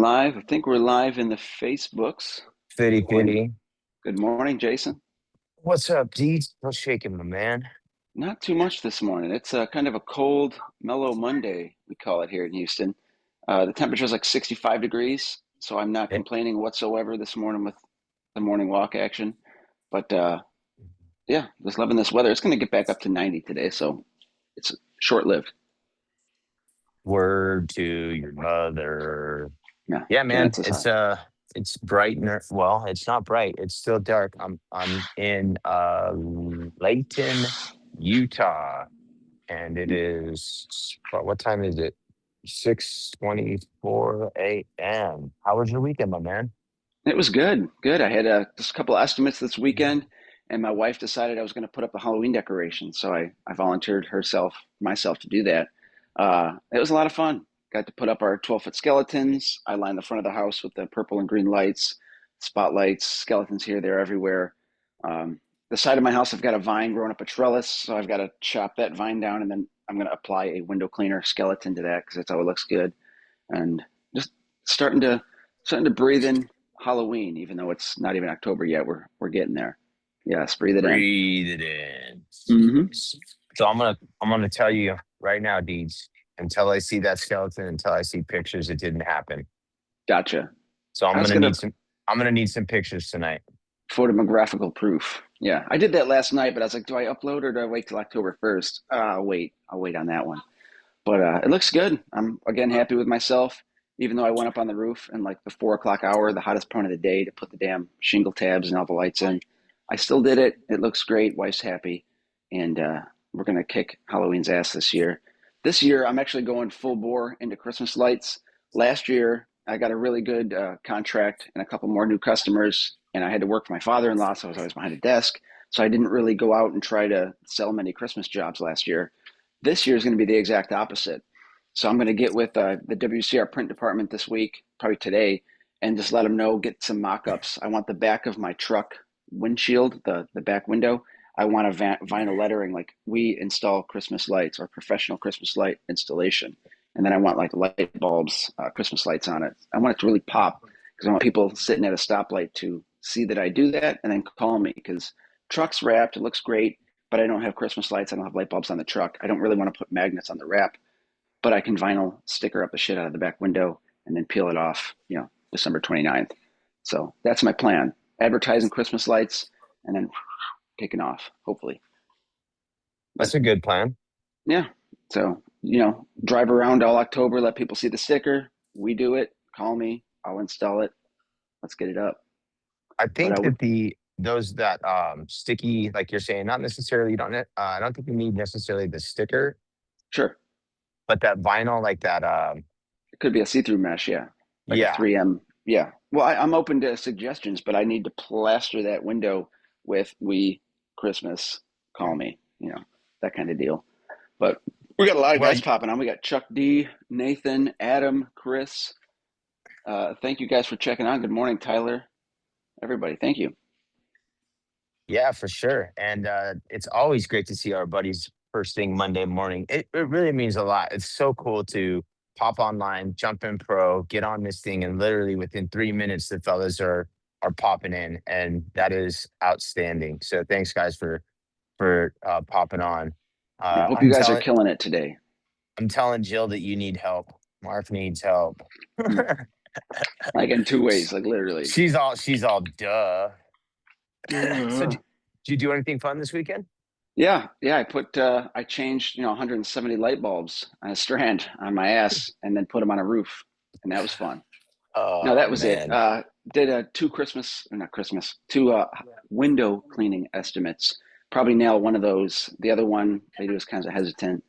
going live. I think we're live in the Facebooks. Fitty Good morning. fitty. Good morning, Jason. What's up, D? What's shaking, my man? Not too much this morning. It's kind of a cold, mellow Monday, we call it here in Houston. The temperature is like 65 degrees, so I'm not Eh, complaining whatsoever this morning with the morning walk action. But yeah, just loving this weather. It's going to get back up to 90 today, so it's short-lived. Word to your mother. Yeah, Yeah, man. Kansas hot. It's bright well, it's not bright. It's still dark. I'm in Layton, Utah, and it is what time is it? 6:24 a.m. How was your weekend, my man? It was good. Good. I had just a couple of estimates this weekend, and my wife decided I was going to put up the Halloween decorations. So I volunteered myself to do that. It was a lot of fun. Got to put up our 12-foot skeletons. I lined the front of the house with the purple and green lights, spotlights, skeletons here, there, everywhere. The side of my house, I've got a vine growing up a trellis, so I've got to chop that vine down, and then I'm going to apply a window cleaner skeleton to that because that's how it looks good. And just starting to starting to breathe in Halloween, even though it's not even October yet. We're getting there. Yes, breathe it in. Breathe it in. Hmm. So I'm gonna tell you right now, Deeds, until I see that skeleton, until I see pictures, it didn't happen. Gotcha. So I was gonna I'm gonna need some pictures tonight. photographical proof. Yeah, I did that last night, but I was like, do I upload or do I wait till October 1st? I'll wait. I'll wait on that one. But it looks good. I'm again happy with myself, even though I went up on the roof in like the 4 o'clock hour, the hottest point of the day, to put the damn shingle tabs and all the lights in. I still did it. It looks great. Wife's happy, and we're gonna kick Halloween's ass this year. This year, I'm actually going full bore into Christmas lights. Last year, I got a really good contract and a couple more new customers, and I had to work for my father-in-law, so I was always behind a desk. So I didn't really go out and try to sell many Christmas jobs last year. This year is going to be the exact opposite. So I'm going to get with the WCR print department this week, probably today, and just let them know, get some mock-ups. I want the back of my truck windshield, the back window. I want a vinyl lettering like we install Christmas lights or professional Christmas light installation. And then I want like light bulbs, Christmas lights on it. I want it to really pop because I want people sitting at a stoplight to see that I do that and then call me because truck's wrapped. It looks great, but I don't have Christmas lights. I don't have light bulbs on the truck. I don't really want to put magnets on the wrap, but I can vinyl sticker up the shit out of the back window and then peel it off, December 29th. So that's my plan. Advertising Christmas lights and then taking off, hopefully. That's But a good plan. yeah, so, drive around all October, let people see the sticker. We do it. Call me. I'll install it. Let's get it up. I But I think would, that those that sticky, like you're saying, not necessarily. You don't. I don't think you need necessarily the sticker, sure. but that vinyl, like that. It could be a see through mesh. Yeah. Like a Yeah, 3M. Yeah. Well, I'm open to suggestions, but I need to plaster that window with we Christmas, call me, that kind of deal. But we got a lot of well, guys popping on. We got Chuck D, Nathan, Adam, Chris. Thank you guys for checking on. Good morning, Tyler. Everybody, thank you. yeah, for sure. And it's always great to see our buddies first thing Monday morning. It really means a lot. It's so cool to pop online, jump in pro, get on this thing, and literally within 3 minutes, the fellas are popping in, and that is outstanding. So thanks, guys, for popping on. Yeah, Uh, hope you I'm guys are telling killing it today. I'm telling Jill that you need help. Mark needs help. Hmm. Like in two ways, like literally. She's all duh. So Duh. did you do anything fun this weekend? Yeah, yeah. I changed 170 light bulbs on a strand on my ass, and then put them on a roof, and that was fun. No, Oh that was it. man. Did two Christmas, or not Christmas, two window cleaning estimates. Probably nail one of those. The other one, lady was kind of hesitant.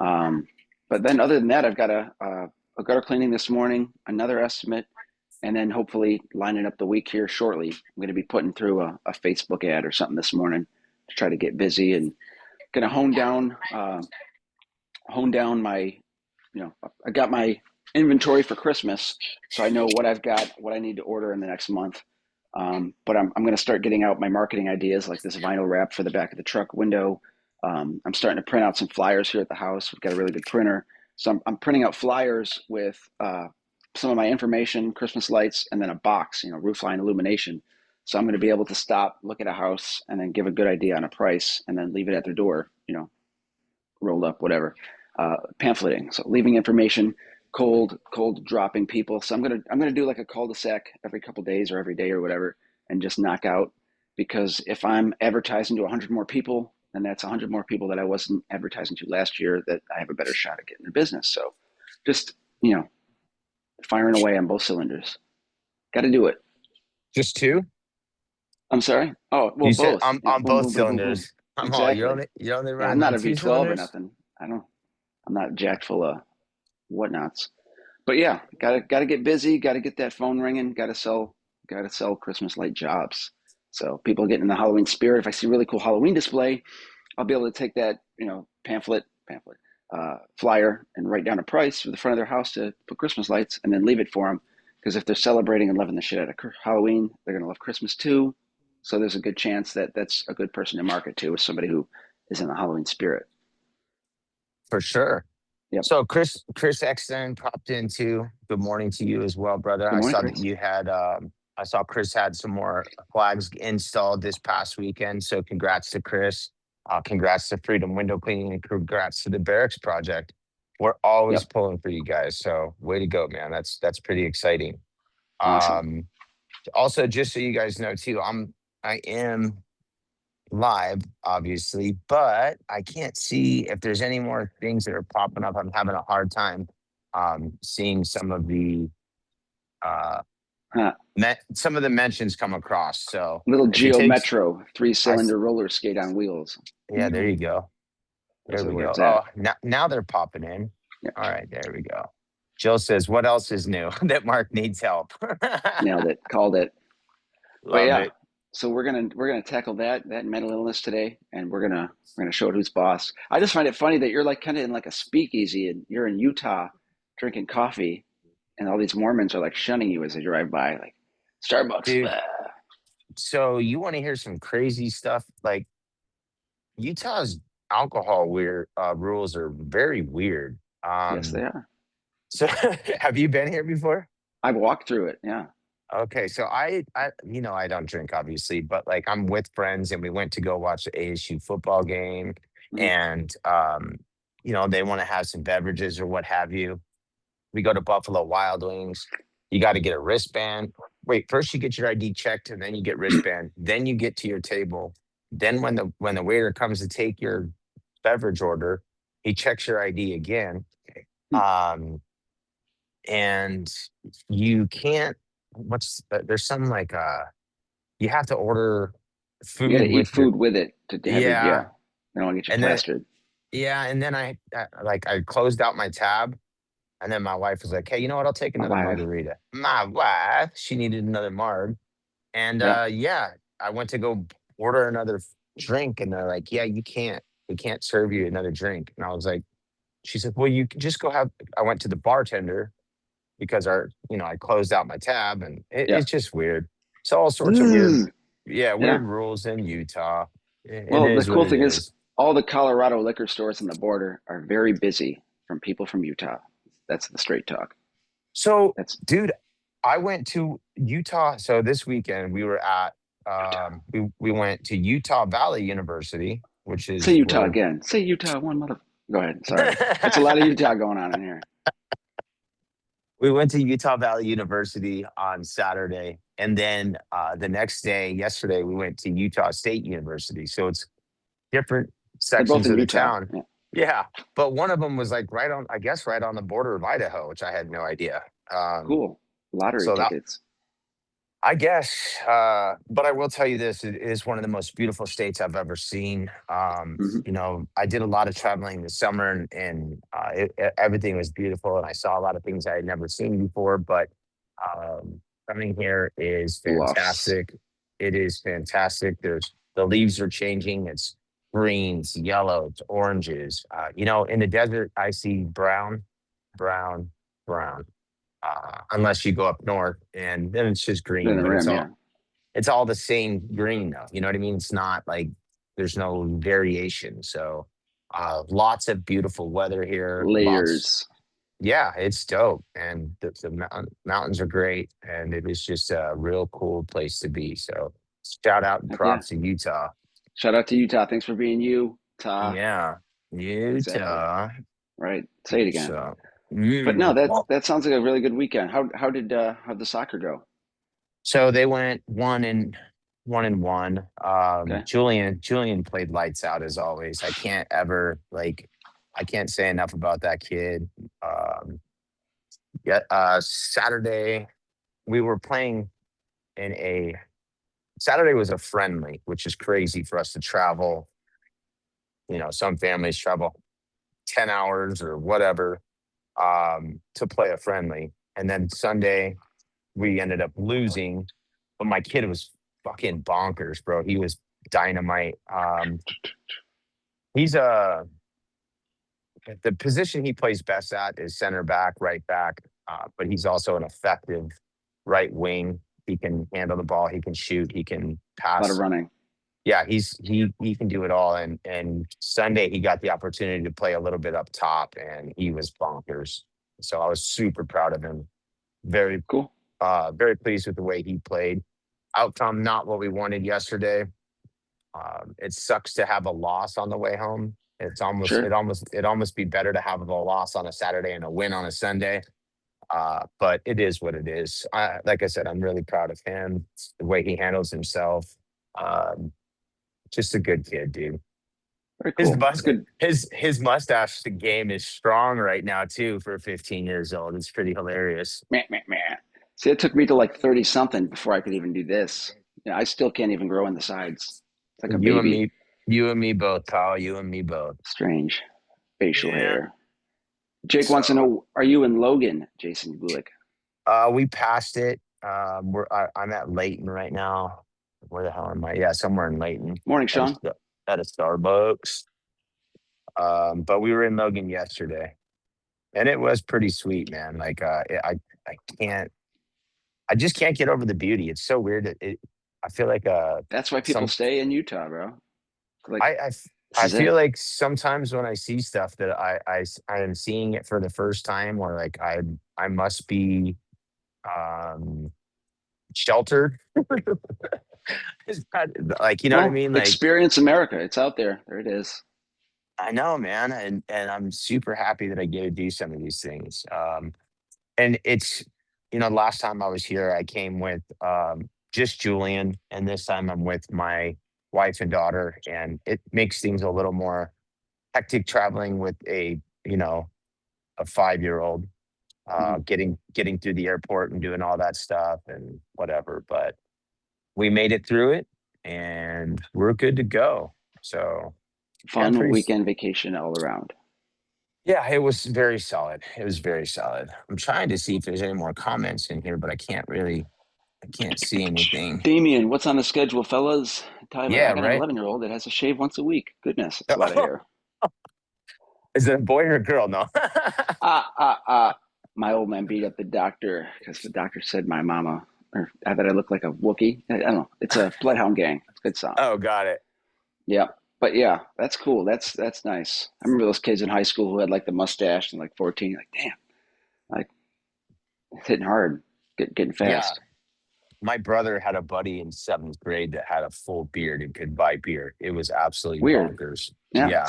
Um, but then other than that, I've got a gutter cleaning this morning, another estimate, and then hopefully lining up the week here shortly. I'm going to be putting through a Facebook ad or something this morning to try to get busy and going to hone down my, I got my inventory for Christmas, so I know what I've got, what I need to order in the next month. But I'm going to start getting out my marketing ideas like this vinyl wrap for the back of the truck window. I'm starting to print out some flyers here at the house. We've got a really good printer. So I'm printing out flyers with some of my information, Christmas lights, and then a box, roof line illumination. So I'm going to be able to stop, look at a house, and then give a good idea on a price, and then leave it at their door, rolled up, whatever, pamphleting. So leaving information, cold dropping people. So I'm gonna do like a cul-de-sac every couple of days or every day or whatever, and just knock out. Because if I'm advertising to 100 more people, then that's 100 more people that I wasn't advertising to last year that I have a better shot at getting their business. So just firing away on both cylinders. Got to do it. Just two? I'm sorry. Oh well, You said both. on Boom, both boom, boom, boom, boom. cylinders. I'm all Exactly. you're only Yeah, I'm running not on a two V12 or cylinders? nothing. I don't. I'm not jacked full of whatnots. But yeah, gotta get busy. Got to get that phone ringing. Got to sell Christmas light jobs. So people get in the Halloween spirit. If I see a really cool Halloween display, I'll be able to take that pamphlet flyer and write down a price for the front of their house to put Christmas lights, and then leave it for them. Because if they're celebrating and loving the shit out of Halloween, they're gonna love Christmas too. So there's a good chance that that's a good person to market to, is somebody who is in the Halloween spirit. For sure. Yep. So Chris Exton popped into good morning to you as well, brother. Good I morning, saw that Chris. you had I saw Chris had some more flags installed this past weekend. So congrats to Chris. Congrats to Freedom Window Cleaning and congrats to the Barracks Project. We're always Yep. pulling for you guys. So way to go, man. That's pretty exciting. Awesome. Um Also, just so you guys know too, I am live, obviously, but I can't see if there's any more things that are popping up. I'm having a hard time seeing some of the uh Huh. some of the mentions come across. So Little if it Geo takes Metro I three-cylinder roller skate on wheels. yeah, there you go. That's There we where go. it's at. Oh, now they're popping in. Yeah, All right, there we go. Jill says, what else is new? That Mark needs help. nailed it. Called it. But Love yeah, it. so we're gonna tackle that mental illness today, and we're gonna show it who's boss. I just find it funny that you're like kind of in like a speakeasy, and you're in Utah drinking coffee, and all these Mormons are like shunning you as they drive by, like Starbucks. Dude, Bah. so you want to hear some crazy stuff? Like Utah's alcohol weird rules are very weird. Yes, they are. So have you been here before? I've walked through it. Yeah. Okay, so I I don't drink obviously, but like I'm with friends and we went to go watch the ASU football game Mhm. and they want to have some beverages or what have you. We go to Buffalo Wild Wings. You got to get a wristband. Wait, first you get your ID checked and then you get wristband. Then you get to your table. Then when the waiter comes to take your beverage order, he checks your ID again. Um, and you can't there's some like you have to order You got to food eat with your food with it to have your, yeah. yeah. They don't want to get you And then plastered. yeah, and then I closed out my tab. And then my wife was like, "Hey, you know what? I'll take My another wife. margarita." My wife, she needed another marg, and Yep. yeah, I went to go order another drink, and they're like, "Yeah, you can't. We can't serve you another drink." And I was like, "She said, well, you can just go have." I went to the bartender because I closed out my tab, and it's Yep. just weird. So all sorts of weird, Mm. yeah, Yeah. weird rules in Utah. It Well, the is what cool it thing is, is. all the Colorado liquor stores on the border are very busy from people from Utah. That's the straight talk. So, That's dude, I went to Utah. So this weekend we were at Utah. we went to Utah Valley University, which Say is Utah where again. Say Utah one mother. Go ahead. Sorry. It's a lot of Utah going on in here. we went to Utah Valley University on Saturday, and then the next day, yesterday, we went to Utah State University. So it's different They're both sections in of the Utah. town. Yeah. Yeah, but one of them was like right on, I guess, right on the border of Idaho, which I had no idea. Cool. Lottery So that tickets. I guess, but I will tell you this: it is one of the most beautiful states I've ever seen. Hmm. I did a lot of traveling this summer, and everything was beautiful, and I saw a lot of things I had never seen before. But coming here is Bluffs. fantastic. It is fantastic. There's the leaves are changing. It's greens, yellows, oranges. In the desert, I see brown, brown, brown unless you go up north and then it's just Then green, the but rim. Yeah. it's all the same green though. You know what I mean? It's not like there's no variation. So lots of beautiful weather here. Lots Layers. Yeah, it's dope, and the mountains are great, and it is just a real cool place to be. So shout out and Heck yeah. props to Utah. Shout out to Utah. Thanks for being you, Ta. Yeah, Exactly. Utah. Right. Say it again. So, But no, that well, that sounds like a really good weekend. How'd the soccer go? so they went 1-1. Okay. Julian played lights out as always. I can't say enough about that kid. Um, yeah, Saturday we were playing in a Saturday was a friendly, which is crazy for us to travel. Some families travel 10 hours or whatever to play a friendly. And then Sunday, we ended up losing, but my kid was fucking bonkers, bro. He was dynamite. He's the position he plays best at is center back, right back, but he's also an effective right wing. He can handle the ball, he can shoot, he can A lot of pass. running. Yeah, he can do it all. And Sunday he got the opportunity to play a little bit up top, and he was bonkers. So I was super proud of him. Very Cool. very pleased with the way he played. Outcome not what we wanted yesterday. It sucks to have a loss on the way home. Sure. It almost be better to have a loss on a Saturday and a win on a Sunday. But it is what it is. Like I said, I'm really proud of him, the way he handles himself. Um, just a good kid, dude. Very His cool. It's must good. his mustache game is strong right now too for 15 years old. It's pretty hilarious. Meh, meh, meh. See, it took me to like 30 something before I could even do this. I still can't even grow in the sides. It's like a You and baby. me, you and me both, Kyle. You and me both. Strange. Facial Yeah. hair. Jake wants to So know, are you in Logan, Jason Bulik? we passed it. I'm at Layton right now. Where the hell am I? Yeah, somewhere in Layton Morning, at a, Sean. at a Starbucks. But we were in Logan yesterday, and it was pretty sweet, man. Like I can't, I just can't get over the beauty. It's so weird. I feel like That's why people some stay in Utah, bro. Like, I, I f- this I is feel it. like sometimes when I see stuff that I am seeing it for the first time, or like I must be um sheltered. Is that like, you know what I Well, mean? Like, experience America. It's out there. There it is. I know, man, and I'm super happy that I get to do some of these things. And it's last time I was here, I came with just Julian, and this time I'm with my wife and daughter, and it makes things a little more hectic traveling with a 5-year old, Mhm. getting through the airport and doing all that stuff and whatever. But we made it through it, and we're good to go. So yeah, Fun weekend vacation all around. yeah, it was very solid. It was very solid. I'm trying to see if there's any more comments in here, but I can't see anything. Damien, what's on the schedule, fellas? Tyler, I Yeah, got an right. 11-year-old that has to shave once a week. Goodness, it's a lot of hair. Is it a boy or a girl? No. Ah, ah, ah. My old man beat up the doctor because the doctor said my mama, or that I look like a Wookiee. I don't know. It's a Bloodhound Gang. It's a good song. Oh, got it. Yeah. But yeah, that's cool. That's nice. I remember those kids in high school who had like the mustache and like 14. Like, damn, like it's hitting hard, getting Yeah. fast. My brother had a buddy in 7th grade that had a full beard and could buy beer. It was absolutely Weird. bonkers. Yeah, Yeah,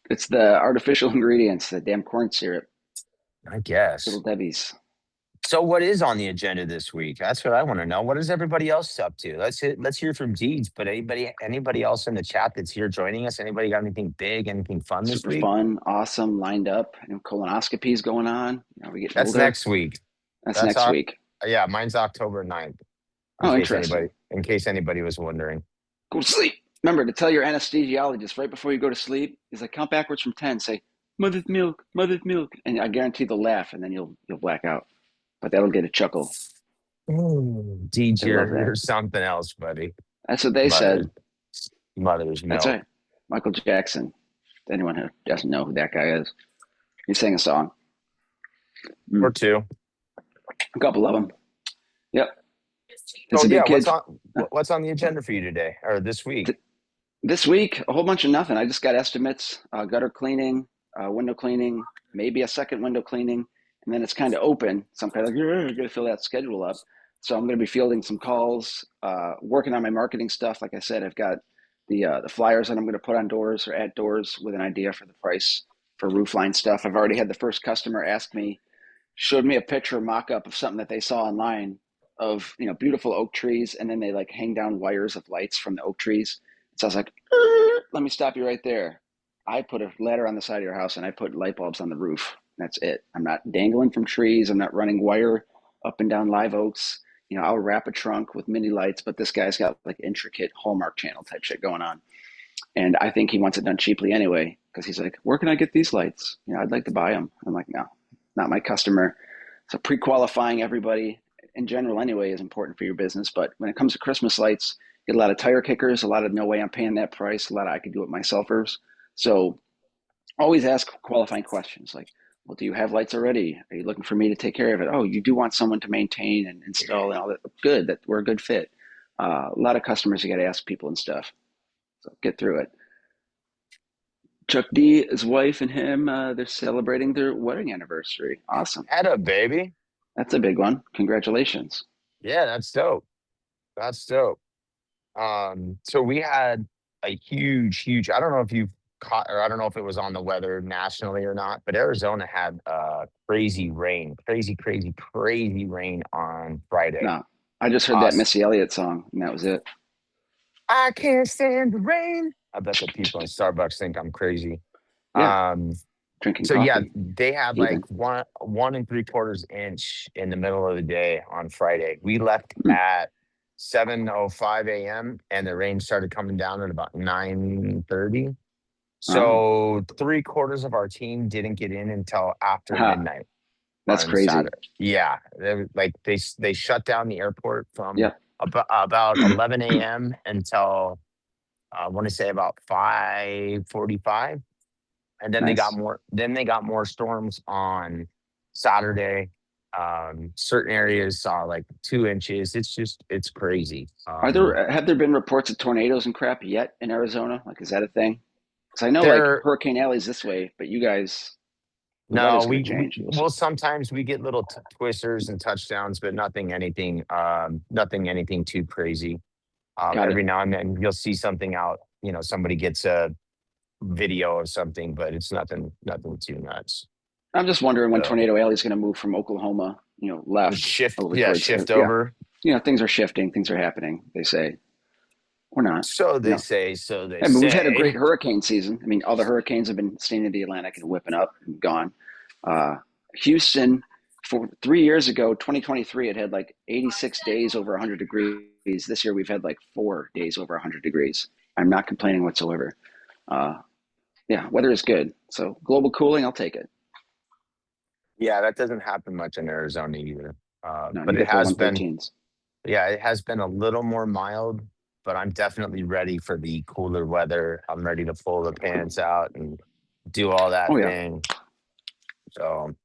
it's the artificial ingredients, the damn corn syrup, I little guess. Debbie's. So what is on the agenda this week? That's what I want to know. What is everybody else up to? Let's hear from Deeds, but anybody else in the chat that's here joining us? Anybody got anything big, anything fun this Super week? fun, awesome, lined up. Colonoscopies going on. We're getting That's older. next week. That's That's next our week. Yeah, mine's October 9th, Oh, interesting. in case anybody was wondering. Go to sleep. Remember to tell your anesthesiologist right before you go to sleep. He's like, count backwards from 10. Say, mother's milk, and I guarantee they'll laugh, and then you'll black out. But that'll get a chuckle. Deeds, They love you're that. something else, buddy. That's what they Mother's said. mother's That's right. milk. Michael Jackson. Anyone who doesn't know who that guy is, he sang a song. Or Mm. two. A couple of them. Yep. It's Oh a yeah, big kid. what's on the agenda for you today or this week? This week, a whole bunch of nothing. I just got estimates, gutter cleaning, window cleaning, maybe a second window cleaning, and then it's kind of open. So I'm kind of like, I got to fill that schedule up. So I'm going to be fielding some calls, working on my marketing stuff. Like I said, I've got the flyers that I'm going to put on doors or at doors with an idea for the price for roofline stuff. I've already had the first customer ask me, showed me a picture mock up of something that they saw online of beautiful oak trees, and then they like hang down wires of lights from the oak trees. So I was like, let me stop you right there. I put a ladder on the side of your house and I put light bulbs on the roof. That's it. I'm not dangling from trees. I'm not running wire up and down live oaks. I'll wrap a trunk with mini lights, but this guy's got like intricate Hallmark Channel type shit going on. And I think he wants it done cheaply anyway, because he's like, where can I get these lights? I'd like to buy them. I'm like, no, not my customer. So pre-qualifying everybody in general anyway is important for your business. But when it comes to Christmas lights, you get a lot of tire kickers, a lot of no way I'm paying that price, a lot of I could do it myselfers. So always ask qualifying questions like, well, do you have lights already? Are you looking for me to take care of it? Oh, you do want someone to maintain and install and all that. Good, that we're a good fit. A lot of customers, you got to ask people and stuff. So get through it. Chuck D, his wife, and him, they're celebrating their wedding anniversary. Awesome. Head up, baby. That's a big one. Congratulations. Yeah, that's dope. That's dope. So we had a huge, I don't know if you've caught, or I don't know if it was on the weather nationally or not, but Arizona had crazy rain, crazy rain on Friday. No, I just heard Uh, that s- Missy Elliott song, and that was it. I can't stand the rain. I bet the people in Starbucks think I'm crazy. Yeah, Um, drinking so yeah, coffee, they had like heathen. one and three quarters inch in the middle of the day on Friday. We left Mm, at 7:05 a.m. and the rain started coming down at about 9:30. oh, So three-quarters of our team didn't get in until after aha, midnight that's on crazy. Saturday. Yeah, they shut down the airport from Yep. about 11 a.m. until I want to say about 5:45, and then Nice. they got more storms on Saturday. Certain areas saw like 2 inches. It's crazy. Have there been reports of tornadoes and crap yet in Arizona? Like, is that a thing? Because I know like There Hurricane Alley's this way, but you guys, the No, weather's going to we change. We'll see. well sometimes we get little twisters and touchdowns, but nothing anything too crazy. Got Every it. now and then you'll see something out. Somebody gets a video of something, but it's nothing too nuts. I'm just wondering when So Tornado Alley's going to move from Oklahoma, left over towards shift yeah. over. Things are shifting, things are happening. They say or not. So You they know, say. So they I mean, we've had a say. great hurricane season. I mean, all the hurricanes have been staying in the Atlantic and whipping up and gone. Uh, Houston, for 3 years ago, 2023, it had like 86 days over 100 degrees. This year, we've had like 4 days over 100 degrees. I'm not complaining whatsoever. Uh, yeah, weather is good. So global cooling, I'll take it. Yeah, that doesn't happen much in Arizona either. No, you But it get the has been. 113s. Yeah, it has been a little more mild, but I'm definitely ready for the cooler weather. I'm ready to pull the pants out and do all Oh that yeah, thing. So,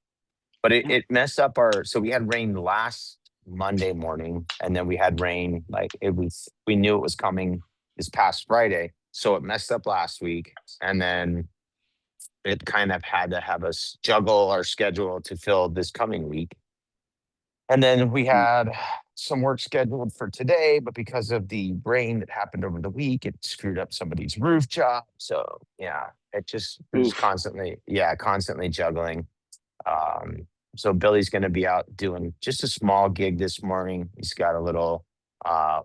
but it messed up our. So we had rain last Monday morning, and then we had rain like it was. We knew it was coming this past Friday, so it messed up last week, and then it kind of had to have us juggle our schedule to fill this coming week. And then we mm, had some work scheduled for today, but because of the rain that happened over the week, it screwed up somebody's roof job. So yeah, we're just oof, constantly juggling. Um, so Billy's going to be out doing just a small gig this morning. He's got a little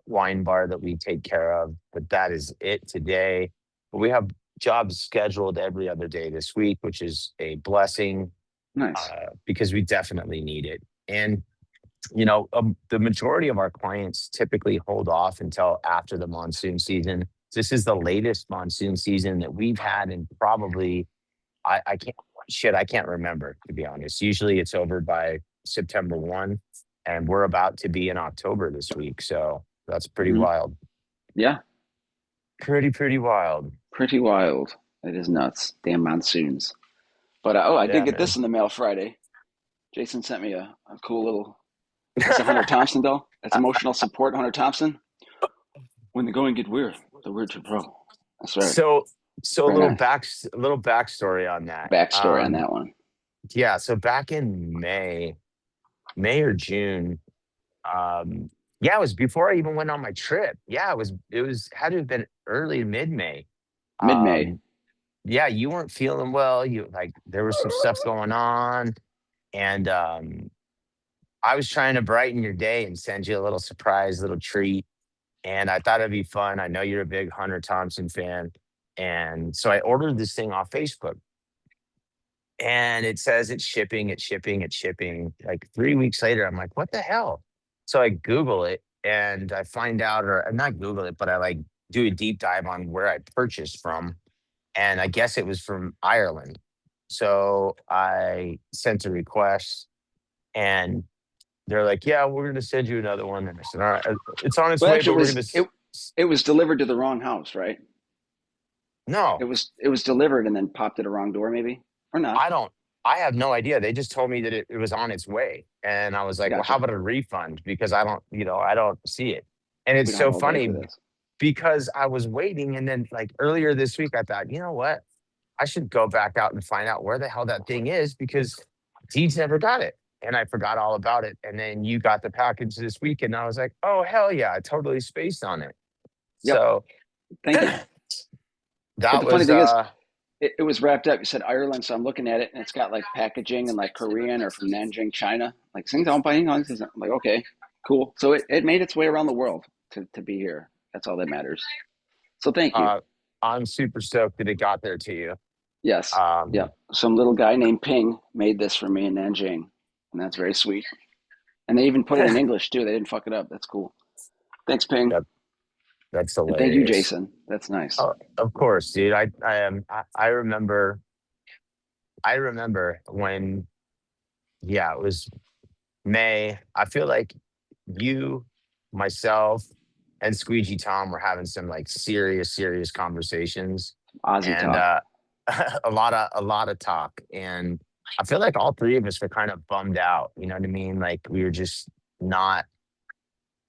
wine bar that we take care of, but that is it today. But we have jobs scheduled every other day this week, which is a blessing nice. because we definitely need it. And the majority of our clients typically hold off until after the monsoon season. This is the latest monsoon season that we've had in probably, I can't, shit, I can't remember, to be honest. Usually it's over by September 1, and we're about to be in October this week. So that's pretty Hmm. wild. Yeah, Pretty wild. pretty wild. It is nuts. Damn monsoons. But I did Yeah, get this man. in the mail Friday. Jason sent me a cool little. It's a Hunter Thompson though. It's emotional support. Hunter Thompson. When the going get weird, the weird should pro. That's right. so, so Right on. a little backstory on that. Backstory on that one. yeah, so back in May or June, um, yeah, it was before I even went on my trip. Yeah, it was had to have been early to mid-May. Mid-May. Um, yeah, you weren't feeling well. You like there was some stuff going on, and I was trying to brighten your day and send you a little surprise, little treat. And I thought it'd be fun. I know you're a big Hunter Thompson fan, and so I ordered this thing off Facebook, and it says it's shipping, it's shipping, it's shipping. Like 3 weeks later, I'm like, what the hell? So I Google it and I find out, or not Google it, but I like do a deep dive on where I purchased from, and I guess it was from Ireland. So I sent a request, and they're like, "Yeah, we're gonna send you another one." And I said, "All right, it's on its Well, way, actually, but we're gonna." it was delivered to the wrong house, right? No, It was delivered and then popped at a wrong door, maybe or not. I don't. I have no idea. They just told me that it was on its way, and I was like, "Well, how Gotcha. about a refund? Because I don't, I don't see it." And We it's don't have so all day for funny this. because I was waiting, and then like earlier this week, I thought, you know what? I should go back out and find out where the hell that thing is because Deeds never got it. And I forgot all about it. And then you got the package this week, and I was like, oh, hell yeah, I totally spaced on it. Yep. So Thank you. But that the funny was, thing is, it was wrapped up. You said Ireland, so I'm looking at it, and it's got like packaging and like Korean or from Nanjing, China. Like, I'm like, okay, cool. So it made its way around the world to be here. That's all that matters. So thank you. uh, I'm super stoked that it got there to you. Yes. Yeah. Um, Some little guy named Ping made this for me in Nanjing, and that's very sweet. And they even put it in English too. They didn't fuck it up. That's cool. Thanks, Ping. that, that's And thank you, hilarious. Jason. That's nice. Oh, of course, dude. I remember, when, yeah, it was May. I feel like you, myself, and Squeegee Tom were having some like serious, serious conversations, Aussie and talk. a lot of talk. And I feel like all three of us were kind of bummed out. You know what I mean? Like we were just not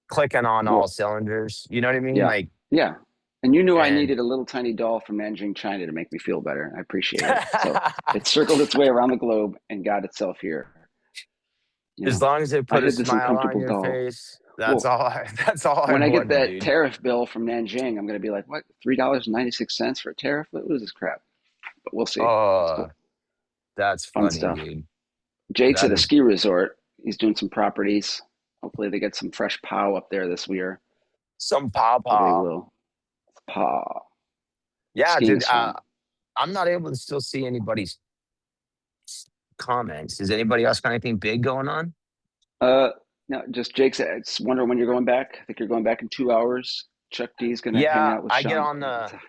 clicking on all Well, cylinders. You know what I mean? yeah. Like, Yeah. And you knew I and needed a little tiny doll from Nanjing, China to make me feel better. I appreciate it. So it circled its way around the globe and got itself here. You as know, long as it I put a hid this smile on uncomfortable your doll. face, that's Well, all. That's all I when I get wanted, that dude. tariff bill from Nanjing, I'm going to be like, what? $3.96 for a tariff? What is this crap? But we'll see. It's Oh, cool. that's Fun funny, stuff. dude. Jake's That at a is ski resort. He's doing some properties. Hopefully, they get some fresh pow up there this year. some Or they pawpaw. will. Paw. Yeah, Skiing dude. is fun. I'm not able to still see anybody's comments. Is anybody else got anything big going on? Uh, no, just Jake's. It's wondering when you're going back. I think you're going back in 2 hours. Chuck D's gonna hang Yeah, out with Sean. What's I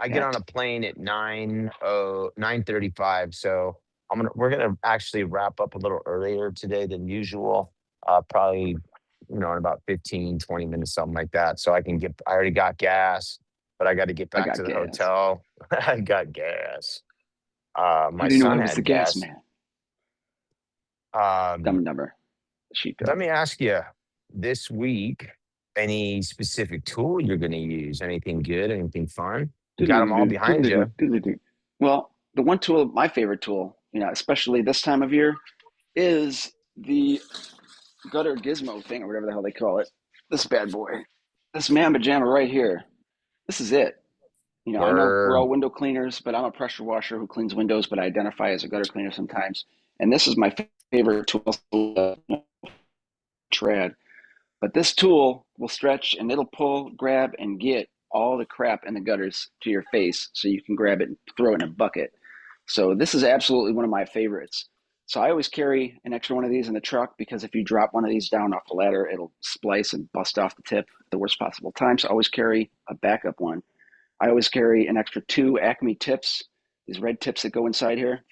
get on that? a plane at 9:35. So we're gonna actually wrap up a little earlier today than usual. Probably, in about 15, 20 minutes, something like that. So I already got gas, but I got to get I back to got the gas. hotel. I got gas. How My do you know I son was the had gas gas. man? Um, Dumb number. Let Sheepdog. me ask you this week, any specific tool you're going to use? Anything good? Anything fun? You got them all Doodle-doo, behind doodle-doo, you. doodle-doo. Well, the one tool, my favorite tool, especially this time of year, is the gutter gizmo thing or whatever the hell they call it. This bad boy. This Mamba Jamma right here. This is it. I know we're Word. all window cleaners, but I'm a pressure washer who cleans windows, but I identify as a gutter cleaner sometimes. And this is my favorite tool, trad. But this tool will stretch and it'll pull, grab, and get all the crap in the gutters to your face so you can grab it and throw it in a bucket. So this is absolutely one of my favorites. So I always carry an extra one of these in the truck because if you drop one of these down off the ladder, it'll splice and bust off the tip at the worst possible time. So I always carry a backup one. I always carry an extra two Acme tips, these red tips that go inside here.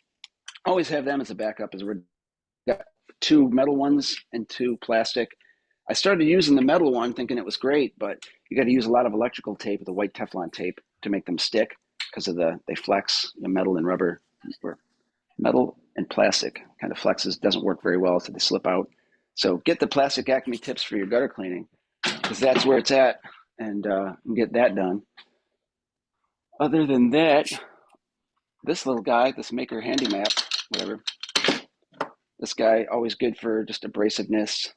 I always have them as a backup. As we're got two metal ones and two plastic. I started using the metal one thinking it was great, but you got to use a lot of electrical tape, the white Teflon tape, to make them stick because of they flex. Metal and rubber, or metal and plastic kind of flexes, doesn't work very well, so they slip out. So get the plastic Acme tips for your gutter cleaning because that's where it's at, and get that done. Other than that, this little guy, this Maker Handy Map, whatever, This guy always good for just abrasiveness,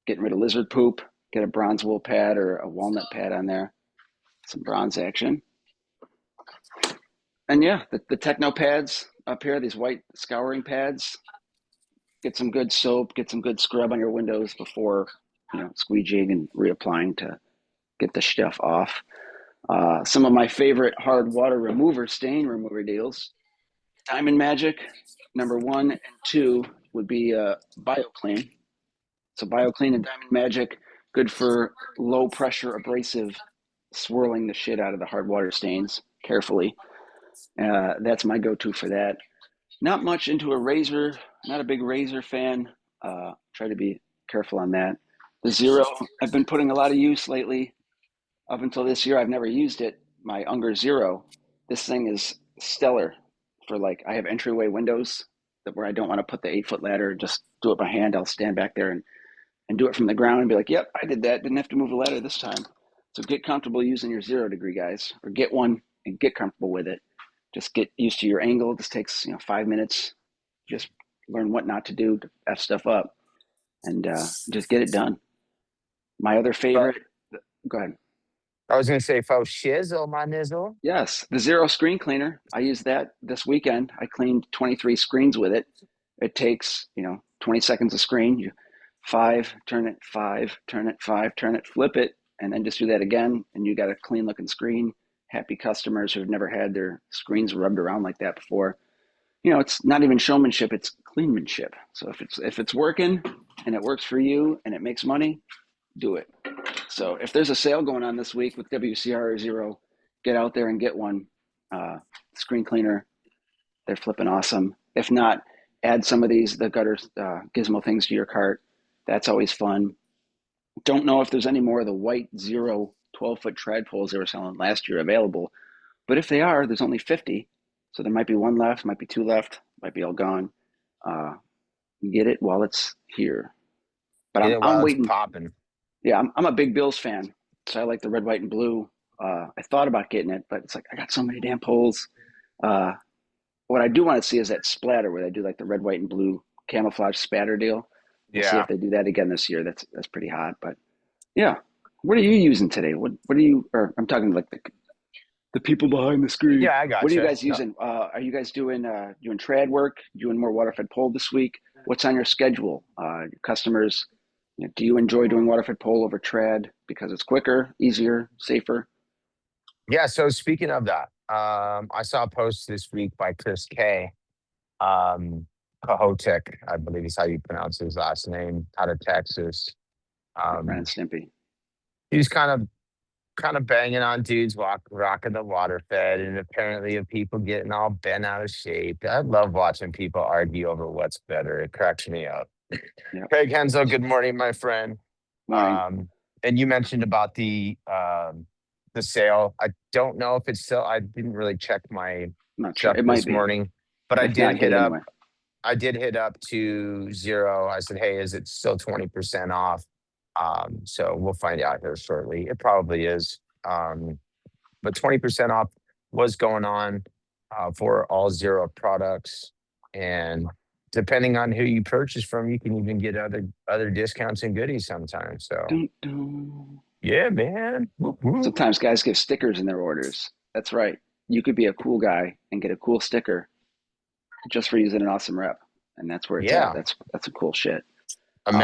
getting rid of lizard poop. Get a bronze wool pad or a walnut pad on there. Some bronze action. And yeah, the techno pads up here, these white scouring pads. Get some good soap, get some good scrub on your windows before squeegeeing and reapplying to get the stuff off. Some of my favorite hard water remover, stain remover deals. Diamond Magic, number 1 and 2 would be BioClean. So BioClean and Diamond Magic, good for low pressure abrasive, swirling the shit out of the hard water stains carefully. That's my go-to for that. Not much into a razor, not a big razor fan. Try to be careful on that. The Zero, I've been putting a lot of use lately. Up until this year, I've never used it. My Unger Zero, this thing is stellar for like, I have entryway windows where I don't want to put the 8-foot ladder, just do it by hand. I'll stand back there and do it from the ground and be like, yep, I did that. Didn't have to move the ladder this time. So get comfortable using your 0 degree, guys, or get one and get comfortable with it. Just get used to your angle. This takes 5 minutes. Just learn what not to do to F stuff up and just get it done. My other But favorite, go ahead. I was gonna say, faux shizzle, my nizzle. Yes, the Zero screen cleaner. I used that this weekend. I cleaned 23 screens with it. It takes, 20 seconds a screen. You five, turn it, five, turn it, five, turn it, flip it, and then just do that again. And you got a clean looking screen. Happy customers who've never had their screens rubbed around like that before. It's not even showmanship, it's cleanmanship. So if it's working and it works for you and it makes money, do it. So if there's a sale going on this week with WCR or Zero, get out there and get one. Screen cleaner, they're flipping awesome. If not, add some of the gutter gizmo things to your cart. That's always fun. Don't know if there's any more of the white Zero 12-foot trad poles they were selling last year available, but if they are, there's only 50. So there might be one left, might be two left, might be all gone. Uh, get it while it's here. But Get I'm it I'm while it's waiting. popping. Yeah, I'm a big Bills fan, so I like the red, white, and blue. I thought about getting it, but it's like I got so many damn poles. Uh, what I do want to see is that splatter where they do like the red, white, and blue camouflage spatter deal. We'll see if Yeah. they do that again this year. That's pretty hot. But yeah, what are you using today? What are you? Or I'm talking like the people behind the screen. Yeah, I What are you gotcha. guys No, using? Are you guys doing trad work? Doing more waterfed pole this week? What's on your schedule? Your customers. Do you enjoy doing waterfed pole over trad because it's quicker, easier, safer? yeah, so speaking of that, I saw a post this week by Chris K. Kahotek, I believe is how you pronounce his last name, out of Texas. Ren and Um, Stimpy. he's kind of banging on dudes rocking the water fed, and apparently of people getting all bent out of shape. I love watching people argue over what's better. It cracks me up. Yep. Craig Henzel, good morning, my friend. Morning. Um, and you mentioned about the sale. I don't know if it's still. I didn't really check my I'm not sure. stuff It might this be. morning, but I If did not, get hit it up. anyway. I did hit up to Zero. I said, "Hey, is it still 20% off?" So we'll find out here shortly. It probably is. But 20% off was going on for all Zero products, and depending on who you purchase from, you can even get other discounts and goodies sometimes. So Dun, dun. yeah, man. Whoop, whoop. Sometimes guys give stickers in their orders. That's right. You could be a cool guy and get a cool sticker just for using an awesome rep, and that's where it's at. Yeah, That's some cool shit. Support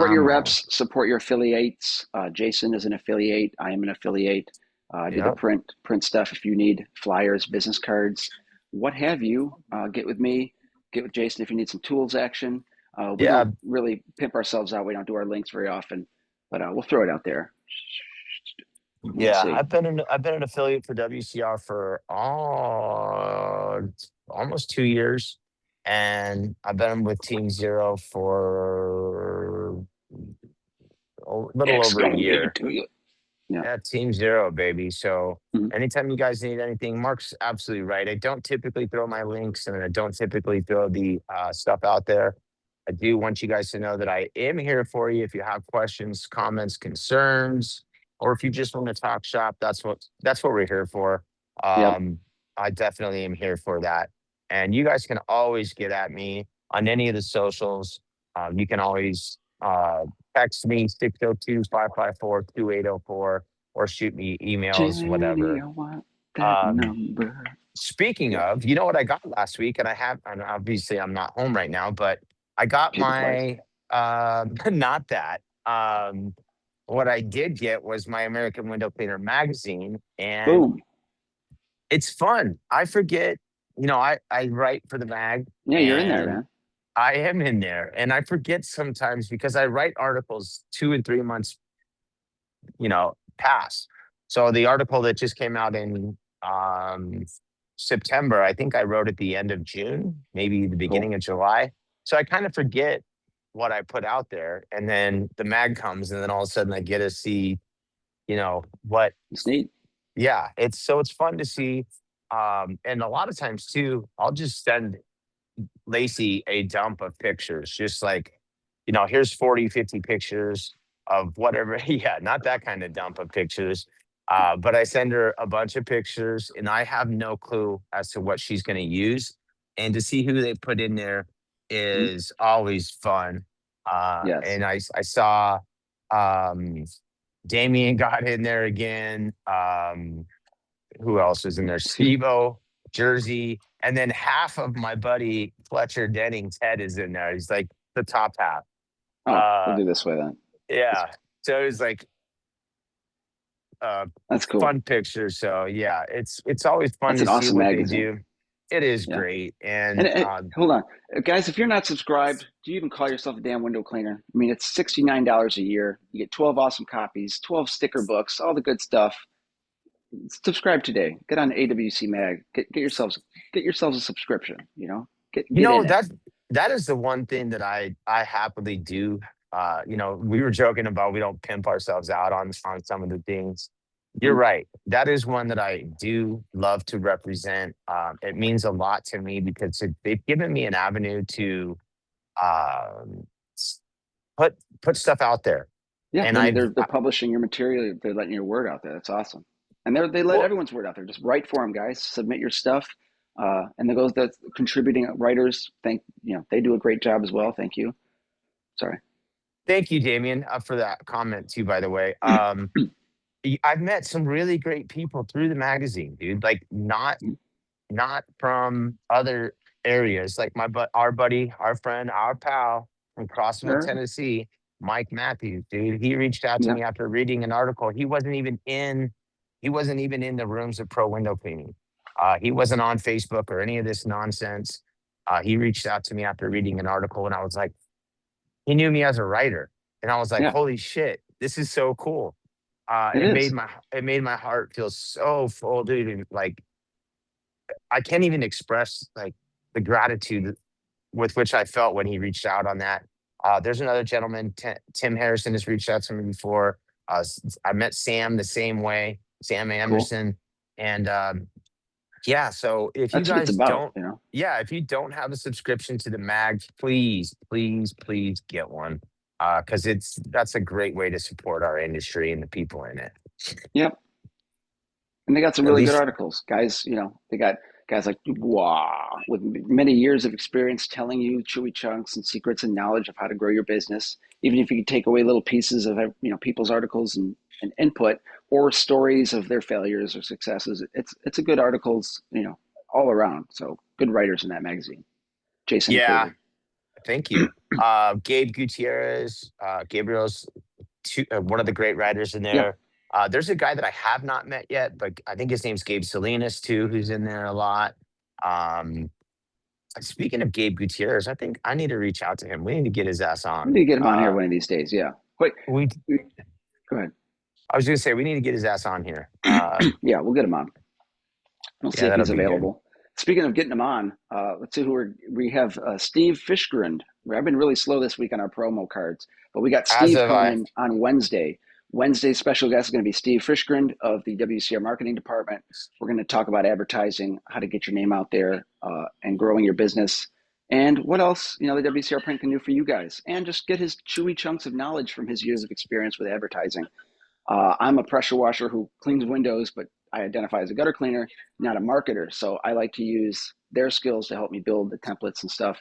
your Americano. reps, support your affiliates. Jason is an affiliate. I am an affiliate. I do the Yep. print stuff. If you need flyers, business cards, what have you, get with me. Get with Jason if you need some tools action. We Yeah, don't really pimp ourselves out. We don't do our links very often, but we'll throw it out there. Let's yeah. see. I've been an affiliate for WCR for almost 2 years, and I've been with Team Zero for a little over a Exterminated year. to you. Yeah. Yeah, Team Zero, baby. So Mhm. anytime you guys need anything, Mark's absolutely right. I don't typically throw my links, and I don't typically throw the stuff out there. I do want you guys to know that I am here for you if you have questions, comments, concerns, or if you just want to talk shop. That's what we're here for. Yep. Um, I definitely am here for that. And you guys can always get at me. on any of the socials. You can always text me 602-554-2804 or shoot me emails, Jenny, whatever. I want that Um, number. Speaking Yeah, of, you know what I got last week, and obviously I'm not home right now, but I got kick it twice. my, not that. What I did get was my American Window Cleaner magazine, and Boom. it's fun. I forget, I write for the mag, Yeah, you're in there, and man. I am in there, and I forget sometimes because I write articles 2 and 3 months, past. So the article that just came out in September, I think I wrote at the end of June, maybe the Cool. beginning of July. So I kind of forget what I put out there, and then the mag comes, and then all of a sudden I get to see, what. It's neat. Yeah, it's fun to see. And a lot of times too, I'll just send Lacey a dump of pictures, just like, here's 40, 50 pictures of whatever. Yeah, not that kind of dump of pictures. But I send her a bunch of pictures and I have no clue as to what she's going to use. And to see who they put in there Mhm. is always fun. Yes. And I saw um, Damien got in there again. Who else is in there? Steve-O, Jersey, and then half of my buddy Fletcher Denning's head is in there. He's like the top half. Oh, we'll Uh, do this way then. yeah. So it was like a That's cool. fun picture. So yeah, it's always fun That's to an see awesome what they magazine. do. It is Yeah. great, And and hold on, guys, if you're not subscribed, do you even call yourself a damn window cleaner? I mean, it's $69 a year. You get 12 awesome copies, 12 sticker books, all the good stuff. Subscribe today. Get on AWC Mag. Get yourselves a subscription. Get in it. that is the one thing that I happily do. We were joking about we don't pimp ourselves out on some of the things. You're Mhm. right. That is one that I do love to represent. It means a lot to me because they've given me an avenue to um, s- put stuff out there. Yeah, And they're publishing your material. They're letting your word out there. That's awesome. And they let well, everyone's word out there. Just write for them, guys. Submit your stuff. And those that contributing writers, they do a great job as well. Thank you. Sorry. thank you, Damien, for that comment too. By the way, I've met some really great people through the magazine, dude. Like not from other areas. Like our buddy, our friend, our pal from Crossville, Sure. Tennessee, Mike Matthews, dude. He reached out to Yeah. me after reading an article. He wasn't even in the rooms of pro window cleaning. He wasn't on Facebook or any of this nonsense. He reached out to me after reading an article, and I was like, he knew me as a writer, and I was like, Yeah. holy shit, this is so cool. It is. It made my heart feel so full, dude. And like I can't even express like the gratitude with which I felt when he reached out on that. There's another gentleman, Tim Harrison, has reached out to me before. I met Sam the same way, Sam Cool. Anderson, and yeah. So That's what it's about. if you don't have a subscription to the mag, please, please, please get one, because that's a great way to support our industry and the people in it. Yep. And they got some At really good least, articles, guys. They got guys like Dubois with many years of experience telling you chewy chunks and secrets and knowledge of how to grow your business. Even if you could take away little pieces of people's articles and input or stories of their failures or successes, it's a good articles all around. So good writers in that magazine, Jason yeah. included. Thank you. Gabe Gutierrez, Gabriel's one of the great writers in Yep. there. There's a guy that I have not met yet, but I think his name's Gabe Salinas too, who's in there a lot. Um, Speaking of Gabe Gutierrez, I think I need to reach out to him. We need to get his ass We on. need to get him on here one of these days. Yeah. Wait. We, Go ahead. I was going to say we need to get his ass on here. Yeah, we'll get him on. We'll see Yeah, if that'll he's be good. available. Speaking of getting him on, let's see we have. Steve Fishgrind. I've been really slow this week on our promo cards, but we got As Steve of coming I, in on Wednesday. Wednesday's special guest is going to be Steve Fishgrind of the WCR marketing department. We're going to talk about advertising, how to get your name out there, and growing your business, and what else the WCR print can do for you guys, and just get his chewy chunks of knowledge from his years of experience with advertising. I'm a pressure washer who cleans windows, but I identify as a gutter cleaner, not a marketer. So I like to use their skills to help me build the templates and stuff.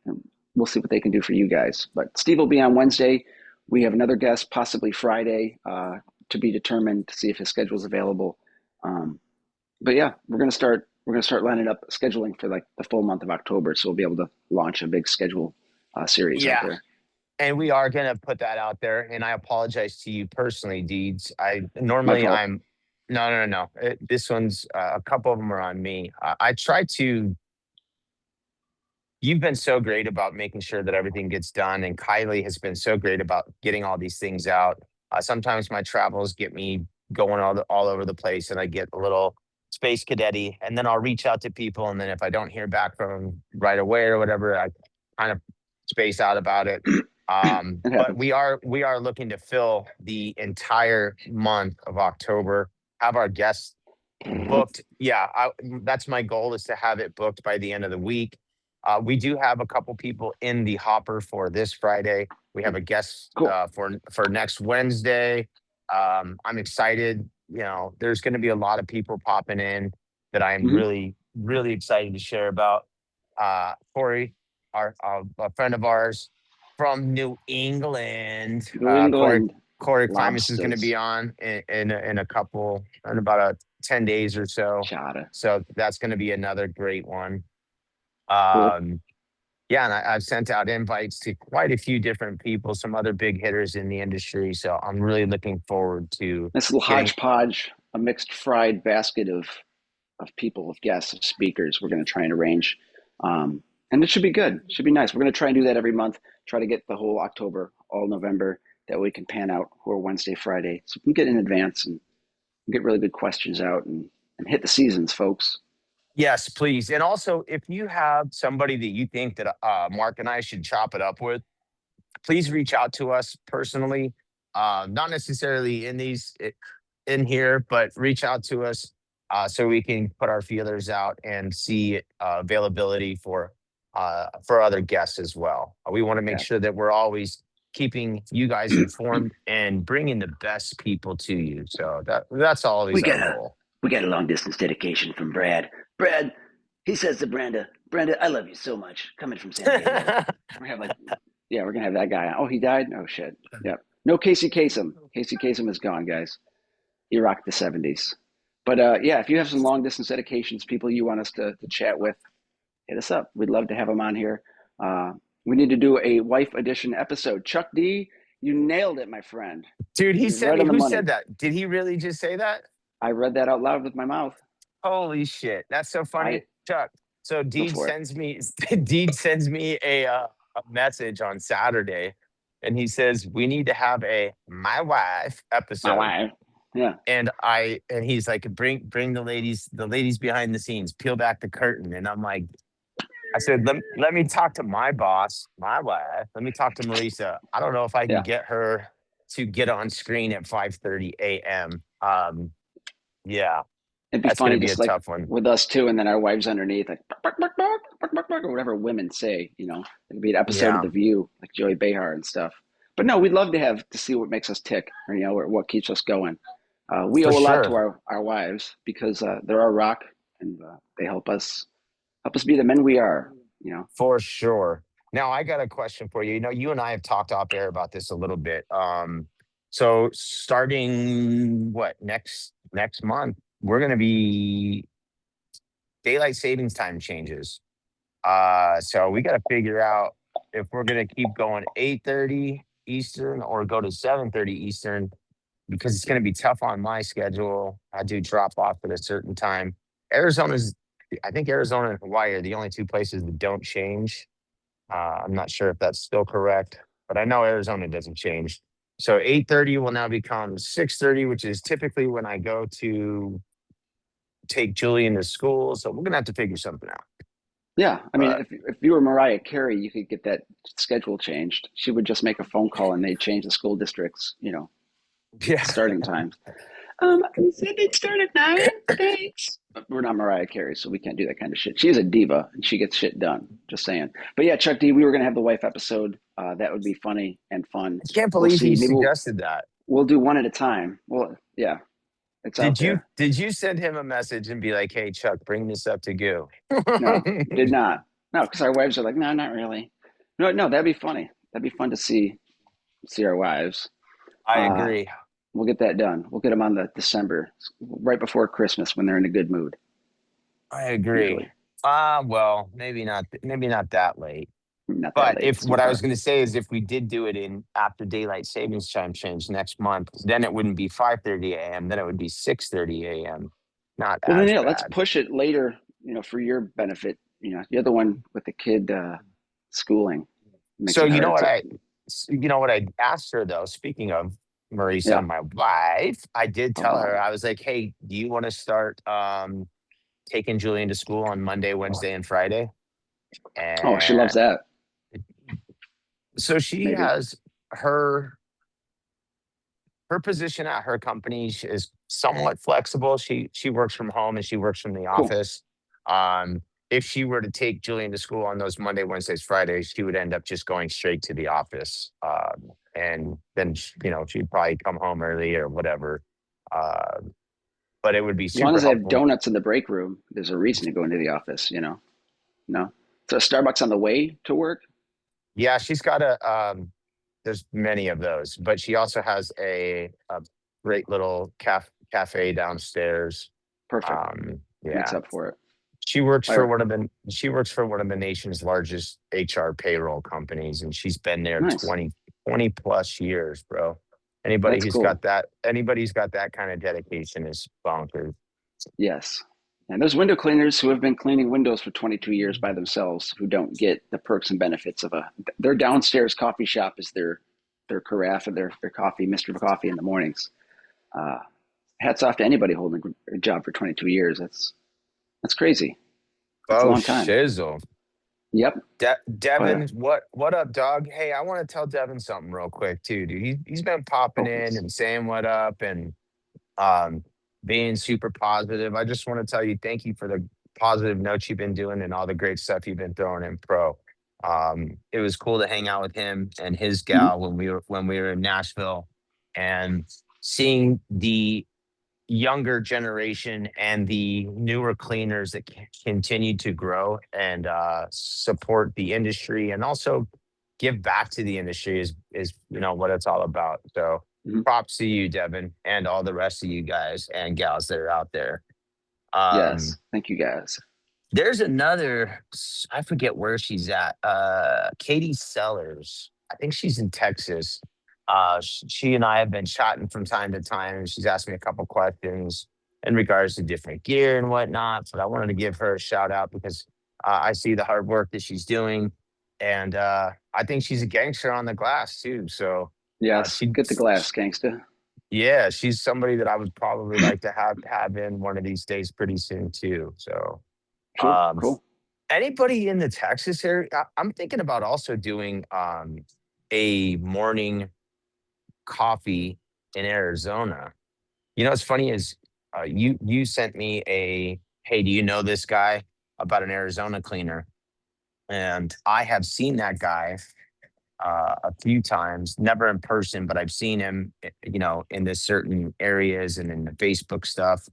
And we'll see what they can do for you guys. But Steve will be on Wednesday. We have another guest, possibly Friday, to be determined to see if his schedule is available. Um, but yeah, we're gonna start lining up scheduling for like the full month of October, so we'll be able to launch a big schedule series out Yeah. there. And we are going to put that out there. And I apologize to you personally, Deeds. I My normally fault. I'm no, no, no, no. This one's a couple of them are on me. I try to. You've been so great about making sure that everything gets done, and Kylie has been so great about getting all these things out. Sometimes my travels get me going all over the place, and I get a little space cadetty, and then I'll reach out to people, and then if I don't hear back from them right away or whatever, I kind of space out about it. It But happens. we are looking to fill the entire month of October, have our guests booked. Yeah, that's my goal is to have it booked by the end of the week. We do have a couple people in the hopper for this Friday. We have a guest Cool. for next Wednesday. I'm excited. There's going to be a lot of people popping in that I'm Hmm. really, really excited to share about. Corey, a friend of ours from New England, New Corey England Corey Klimas is going to be lobsters. on in about 10 days or so. Chata. So that's going to be another great one. Cool. Um, yeah, and I've sent out invites to quite a few different people, some other big hitters in the industry. So I'm really looking forward to This little getting. hodgepodge, a mixed fried basket of people, of guests, of speakers. We're going to try and arrange, and it should be good. It should be nice. We're going to try and do that every month. Try to get the whole October, all November. That way we can pan out who are Wednesday, Friday, so we can get in advance and get really good questions out and hit the seasons, folks. Yes, please. And also, if you have somebody that you think that Mark and I should chop it up with, please reach out to us personally. Not necessarily in here, but reach out to us so we can put our feelers out and see availability for other guests as well. We want to make Yeah, sure that we're always keeping you guys informed and bringing the best people to you. So that's we always our got a goal. we got a long distance dedication from Brad. Brad, he says to Brenda, I love you so much. Coming from San Diego, we have like, yeah, we're gonna have that guy on. Oh, he died. Oh shit. Yep. No Casey Kasem. Casey Kasem is gone, guys. He rocked the '70s. But yeah, if you have some long distance dedications, people you want us to chat with, hit us up. We'd love to have them on here. Uh, we need to do a wife edition episode. Chuck D, you nailed it, my friend. Dude, he You're sent right me. on the Who said money. that? Did he really just say that? I read that out loud with my mouth. Holy shit. That's so I funny. Chuck. So Go Deed for it. sends me Deed sends me a message on Saturday and he says we need to have a my wife My episode. wife. Yeah. And he's like bring the ladies behind the scenes, peel back the curtain. And I'm like, I said, let me talk to my boss, my wife. Let me talk to Marisa. I don't know if I can Yeah. get her to get on screen at 5:30 a.m. Yeah, It'd be that's gonna funny, be a just like tough one. with us too, and then our wives underneath, like bark, bark, bark, bark, bark, bark, bark, or whatever women say. It'd be an episode of Yeah, The View, like Joey Behar and stuff. But no, we'd love to have to see what makes us tick, or or what keeps us going. We for owe a lot to sure. our wives because they're our rock, and they help us be the men we are. You know. For sure. Now I got a question for you. You and I have talked off air about this a little bit. So starting what next month, we're gonna be daylight savings time changes. So we gotta figure out if we're gonna keep going 8:30 Eastern or go to 7:30 Eastern because it's going to be tough on my schedule. I do drop off at a certain time. Arizona's, I think Arizona and Hawaii are the only two places that don't change. I'm not sure if that's still correct, but I know Arizona doesn't change. So 8:30 will now become 6:30, which is typically when I go to take Julian to school. So we're gonna have to figure something out. Yeah, I mean, But if you were Mariah Carey, you could get that schedule changed. She would just make a phone call and they'd change the school districts, yeah, starting times. You said they'd start at 9? Thanks. But we're not Mariah Carey, so we can't do that kind of shit. She's a diva and she gets shit done. Just saying. But yeah, Chuck D, we were gonna have the wife episode. That would be funny and fun. I can't We'll believe he see. Maybe suggested that. we'll do one at a time. Well, yeah, it's out Did you there. did you send him a message and be like, "Hey Chuck, bring this up to Goo"? No, did not. No, because our wives are like, no, not really. No, no, that'd be funny. That'd be fun to see our wives. I Uh, agree. we'll get that done. We'll get them on the December, right before Christmas when they're in a good mood. I agree. Usually, Well, maybe not that late. not that But late. if It's too what I was far. going to say is if we did do it in after daylight savings time change next month, then it wouldn't be 5:30 a.m. Then it would be 6:30 a.m. Not Well, then as yeah, let's bad. push it later. For your benefit. You're the one with the kid schooling. It makes So it hard to. you know what I asked her though. Speaking of Marisa, Yeah. my wife, I did tell her Oh, I was like, "Hey, do you want to start taking Julian to school on Monday, Wednesday, and Friday?" oh, she loves And that. so she Maybe. has her her position at her company is somewhat flexible. She works from home and she works from the Cool. office. Um, if she were to take Julian to school on those Monday, Wednesdays, Fridays, she would end up just going straight to the office, and then she'd probably come home early or whatever. Uh, but it would be As long super as they have helpful. donuts in the break room, there's a reason to go into the office. No. So Starbucks on the way to work? Yeah, she's got a. There's many of those, but she also has a great little cafe downstairs. Perfect. Makes Yeah. up for it. Fire. She works for one of the nation's largest HR payroll companies, and she's been there Nice. 20 plus years, bro. That's cool. Anybody who's got that kind of dedication is bonkers. Yes. And there's window cleaners who have been cleaning windows for 22 years by themselves who don't get the perks and benefits of their downstairs coffee shop is their carafe of their coffee, Mr. Coffee in the mornings. Uh, Hats off to anybody holding a job for 22 years. That's crazy. That's a Oh long time. shizzle. Yep. But Devin, what up, dog? Hey, I want to tell Devin something real quick too, dude. He's been popping oh, in please. and saying what up and um being super positive. I just want to tell you thank you for the positive notes you've been doing and all the great stuff you've been throwing in pro. It was cool to hang out with him and his Mhm. gal when we were in Nashville and seeing the younger generation and the newer cleaners that continue to grow and support the industry and also give back to the industry is what it's all about. So Mhm. props to you, Devin, and all the rest of you guys and gals that are out there. Yes. Um, Thank you guys. there's I forget where she's at. Katie Sellers. I think she's in Texas. She and I have been chatting from time to time, and she's asked me a couple questions in regards to different gear and whatnot. But I wanted to give her a shout out because I see the hard work that she's doing, and I think she's a gangster on the glass too. So Yes. she, Get the glass, gangsta. yeah, she's somebody that I would probably like to have in one of these days pretty soon too. So. Cool. Um, Cool. Anybody in the Texas area? I'm thinking about also doing a morning coffee in Arizona. What's funny is you sent me a hey, do you know this guy about an Arizona cleaner? And I have seen that guy a few times, never in person, but I've seen him, in the certain areas and in the Facebook stuff.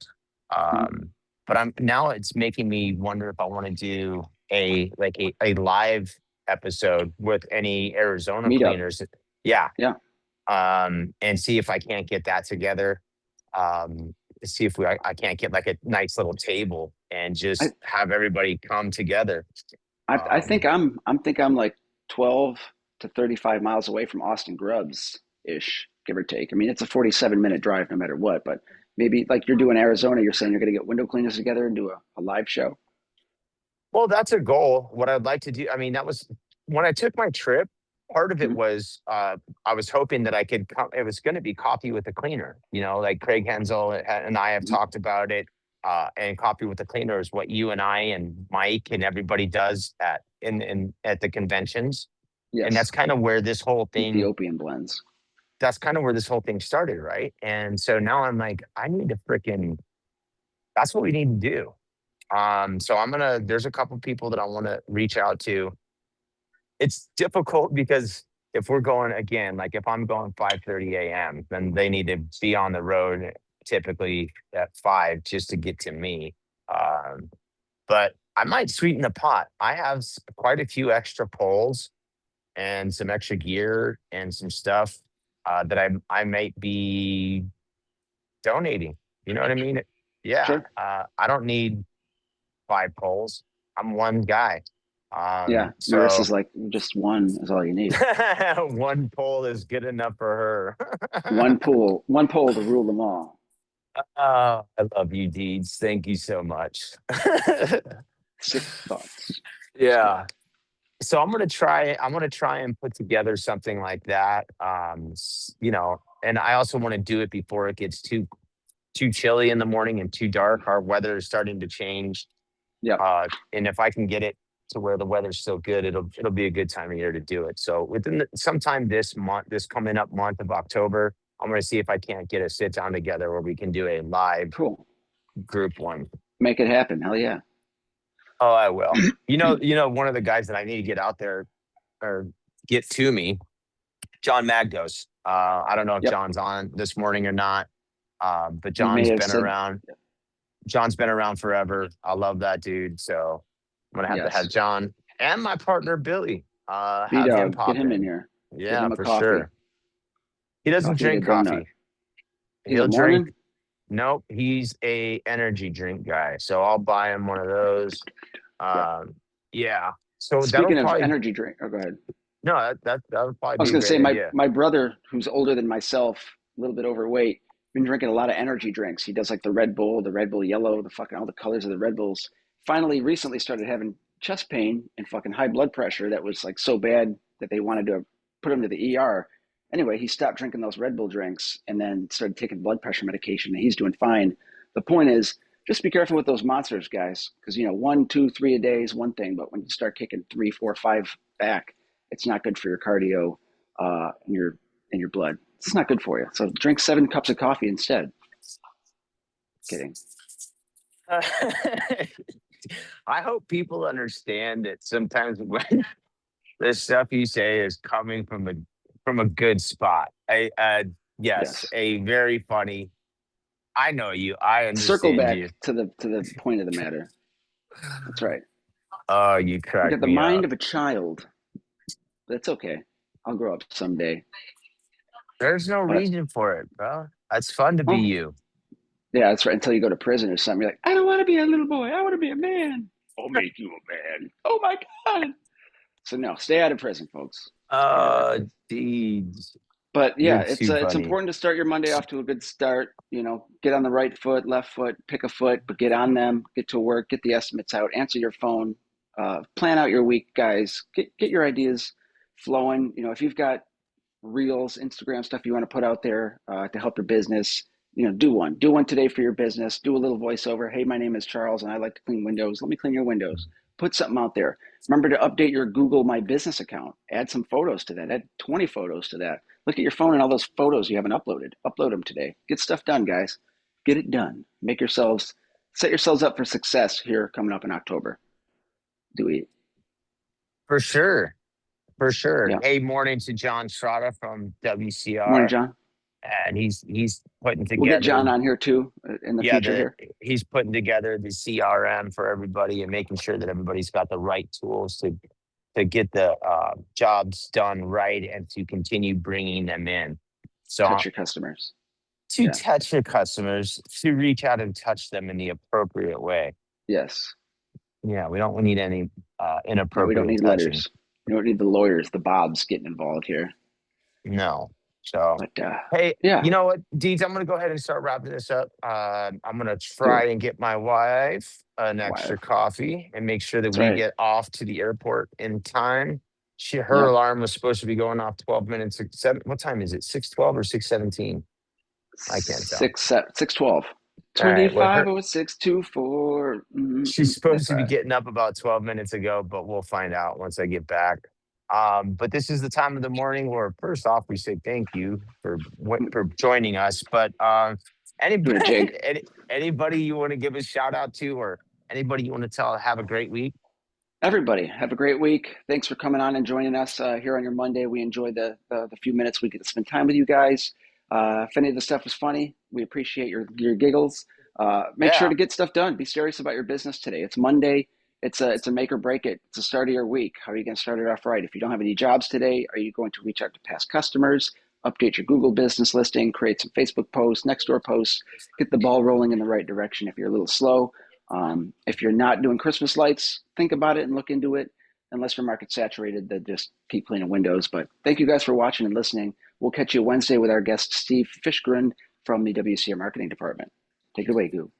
Mhm. But I'm now it's making me wonder if I want to do a live episode with any Arizona Meet up. cleaners. Yeah. Yeah. And see if I can't get that together. See if I can't get like a nice little table and I, just have everybody come together. I Um, think I'm like 12 to 35 miles away from Austin Grubbs ish, give or take. I mean, it's a 47-minute drive no matter what, but maybe like you're doing Arizona, you're saying you're going to get window cleaners together and do a live show. Well, that's a goal. What I'd like to do, I mean, that was when I took my trip, part of it Mhm. was I was hoping that I could come, it was going to be coffee with a cleaner, like Craig Hensel and I have Mhm. talked about it. And coffee with the cleaner is what you and I and Mike and everybody does at the conventions. And Yes. Ethiopian blends. that's kind of where this whole thing started, right? And so now I'm like, I need to freaking that's what we need to do. So there's a couple people that I want to reach out to. It's difficult because if we're going again, like if I'm going 5:30 a.m., then they need to be on the road typically at 5 just to get to me. Um, but I might sweeten the pot. I have quite a few extra poles and some extra gear and some stuff that I might be donating. You know what I mean? Yeah. Sure. I don't need 5 poles. I'm one guy. Yeah. So Marissa's like, just one is all you need. one pole is good enough for her. One pole to rule them all. I love you, Deeds. Thank you so much. Sick thoughts. Just kidding. Yeah. So I'm gonna try and put together something like that. And I also want to do it before it gets too chilly in the morning and too dark. Our weather is starting to change. Yep. And if I can get it to where the weather's still good, it'll be a good time of year to do it. So sometime this month, this coming up month of October, I'm gonna see if I can't get a sit down together where we can do a live Cool. group one. Make it happen. Hell yeah. Oh, I will. One of the guys that I need to get out there or get to me, John Magdos. I don't know if Yep. John's on this morning or not, but He may have said, John's been around forever. I love that dude. So I'm gonna have to have yes. John and my partner Billy B have him Dog, get pop him in in. here. Get Yeah, him a for coffee. sure. He doesn't Coffee and a drink donut. coffee. He's a He'll drink. Mormon? Nope, he's a energy drink guy. So I'll buy him one of those. Yep. Yeah. So that'll Speaking of probably energy drink, oh, go ahead. no, that would probably I was be a going to say great my idea. my brother, who's older than myself, a little bit overweight, been drinking a lot of energy drinks. He does like the Red Bull Yellow, the fucking all the colors of the Red Bulls. Finally, recently started having chest pain and fucking high blood pressure that was like so bad that they wanted to put him to the ER. Anyway, he stopped drinking those Red Bull drinks and then started taking blood pressure medication, and he's doing fine. The point is, just be careful with those monsters, guys, because one, two, three a day is one thing, but when you start kicking three, four, five back, it's not good for your cardio and your blood. It's not good for you. So drink 7 cups of coffee instead. Kidding. I hope people understand that sometimes when the stuff you say is coming from a good spot. Yes, Yes. a very funny. I know you. I Circle understand back you. to the point of the matter. That's right. Oh, you You crack got the me mind up. of a child. That's okay. I'll grow up someday. There's no But reason for it, bro. It's fun to be well, you. yeah, that's right. Until you go to prison or something, you're like, I don't want to be a little boy. I want to be a man. I'll make you a man. Oh my god. So no, stay out of prison, folks. Stay out of that Uh, prison. Deeds, But yeah, you're it's too uh, it's funny. important to start your Monday off to a good start. Get on the right foot, left foot, pick a foot, but get on them. Get to work. Get the estimates out. Answer your phone. Plan out your week, guys. Get your ideas flowing. If you've got reels, Instagram stuff you want to put out there to help your business, do one. Do one today for your business. Do a little voiceover. Hey, my name is Charles, and I like to clean windows. Let me clean your windows. Put something out there. Remember to update your Google My Business account. Add some photos to that. Add 20 photos to that. Look at your phone and all those photos you haven't uploaded. Upload them today. Get stuff done, guys. Get it done. Set yourselves up for success here coming up in October. Do it. For sure. For sure. Yeah. Hey, morning to John Strada from Morning, WCR, John. and he's putting We'll get together. John on here too in the Yeah, future the here. he's putting together the CRM for everybody and making sure that everybody's got the right tools to get the jobs done right and to continue bringing them in. So Touch your customers. to Yeah. touch your customers, to reach out and touch them in the appropriate way. Yes. Yeah, we don't need any No, we don't inappropriate need touching. letters. We don't need the lawyers, the Bobs getting involved here. No. So, But hey, yeah, you know what, Deeds, I'm gonna go ahead and start wrapping this up. I'm gonna do try it. and get my wife an extra Wife. coffee and make sure that That's we right. get off to the airport in time. Her Yeah. alarm was supposed to be going off 12 minutes. Seven, what time is it? 6:12 or 6:17? I can't tell. 612. All right. Well, 25 over 624. she's That's supposed to be right. getting up about 12 minutes ago, but we'll find out once I get back. But this is the time of the morning where, first off, we say thank you for joining us. But Doing a anybody, jig. anybody you want to give a shout out to, or anybody you want to tell, have a great week. Everybody, have a great week. Thanks for coming on and joining us here on your Monday. We enjoyed the few minutes we get to spend time with you guys. If any of the stuff was funny, we appreciate your giggles. Make sure Yeah, to get stuff done. Be serious about your business today. It's Monday. it's a make or break it. It's the start of your week. How are you going to start it off right? If you don't have any jobs today, are you going to reach out to past customers, update your Google business listing, create some Facebook posts, Nextdoor posts, get the ball rolling in the right direction if you're a little slow. If you're not doing Christmas lights, think about it and look into it. Unless your market's saturated, then just keep cleaning windows. But thank you guys for watching and listening. We'll catch you Wednesday with our guest, Steve Fishgren from the WCR Marketing Department. Take it away, Goo.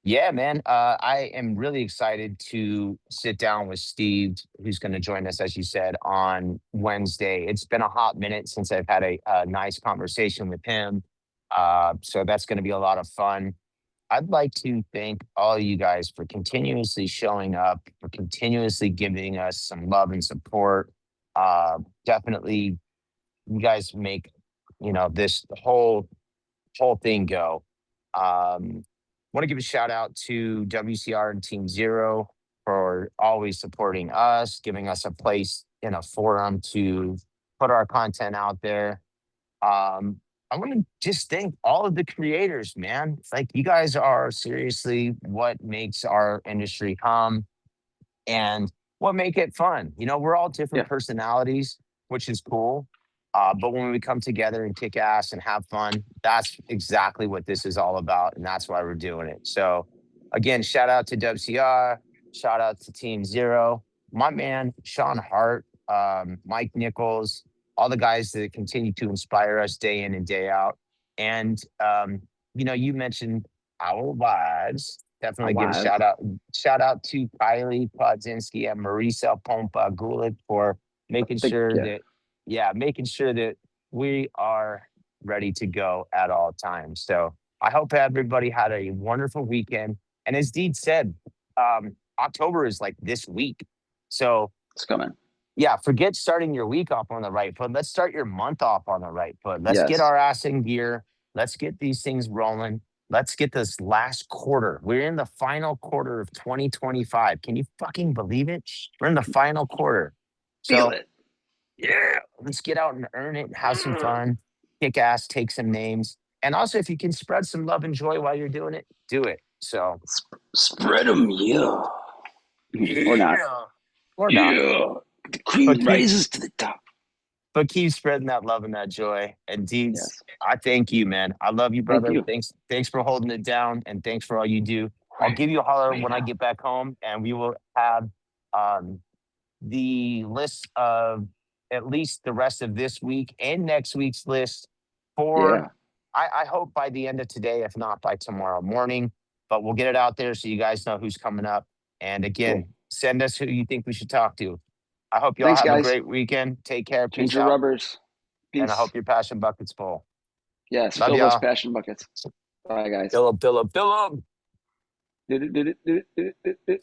Yeah, man. I am really excited to sit down with Steve, who's going to join us, as you said, on Wednesday. It's been a hot minute since I've had a nice conversation with him. So that's going to be a lot of fun. I'd like to thank all you guys for continuously showing up, for continuously giving us some love and support. Definitely, you guys make this whole thing go. Want to give a shout out to WCR and Team Zero for always supporting us, giving us a place in a forum to put our content out there. I want to just thank all of the creators, man. Like, you guys are seriously what makes our industry hum and what make it fun. We're all different Yeah, personalities, which is cool. But when we come together and kick ass and have fun, that's exactly what this is all about. And that's why we're doing it. So again, shout out to WCR, shout out to Team Zero, my man, Sean Hart, Mike Nichols, all the guys that continue to inspire us day in and day out. And, you mentioned our wives. our Definitely give a wives. shout out to Kylie Podzinski and Marisa Pompa Gulick for making Thank sure you. that, yeah, making sure that we are ready to go at all times. So I hope everybody had a wonderful weekend. And as Deed said, October is like this week. So It's coming. yeah, forget starting your week off on the right foot. Let's start your month off on the right foot. Let's get Yes. our ass in gear. Let's get these things rolling. Let's get this last quarter. We're in the final quarter of 2025. Can you fucking believe it? We're in the final quarter. Feel So it. yeah, let's get out and earn it, have some fun, kick ass, take some names. And also, if you can spread some love and joy while you're doing it, do it. So, Spread them, yeah. Or not. yeah, or not, Yeah. The but cream keep rises to the top. spreading that love and that joy. And Deeds, Yes. I thank you, man. I love you, Thank brother. you. Thanks for holding it down, and thanks for all you do. I'll give you a holler Right when I now. get back home, and we will have um, the list of at least the rest of this week and next week's list for, Yeah. I hope by the end of today, if not by tomorrow morning. But we'll get it out there so you guys know who's coming up. And Cool. again, send us who you think we should talk to. I hope you all Thanks, have a guys. great weekend. Take care. Change Peace your out. rubbers. And I Peace. hope your passion bucket's full. Yes. Love Fill those y'all. passion buckets. Bye, guys. Fill up, fill up, fill up. Do, do, do, do, do, do, do.